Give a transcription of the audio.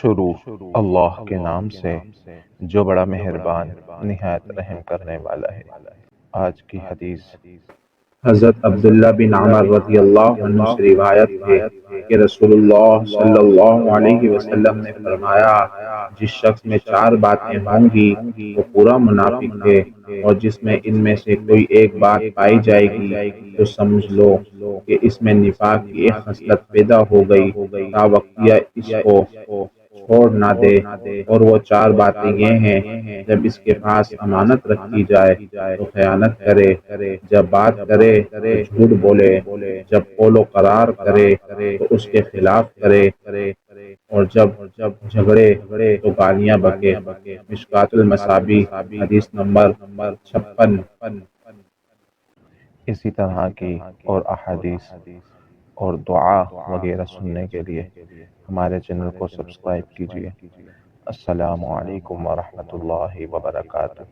شروع اللہ کے نام سے جو بڑا مہربان نہایت رحم کرنے والا ہے۔ آج کی حدیث حضرت عبداللہ بن عمر رضی اللہ عنہ سے روایت ہے کہ رسول اللہ صلی اللہ علیہ وسلم نے فرمایا، جس شخص میں چار باتیں ہوں گی وہ پورا منافق ہے، اور جس میں ان میں سے کوئی ایک بات پائی جائے گی تو سمجھ لو کہ اس میں نفاق کی ایک خصلت پیدا ہو گئی، تا وقتیہ اس کو چھوڑ نہ دے۔ اور وہ چار باتیں یہ ہیں: جب اس کے پاس امانت رکھی جائے تو خیانت کرے، جب بات کرے تو جھوٹ بولے، جب قول و قرار کرے تو اس کے خلاف کرے، اور جب جھگڑے تو گالیاں بکے۔ مشکوٰۃ المصابیح حدیث نمبر 56۔ اسی طرح کی اور احادیث اور دعا وغیرہ سننے کے لیے ہمارے چینل کو سبسکرائب کیجیے۔ السلام علیکم ورحمۃ اللہ وبرکاتہ۔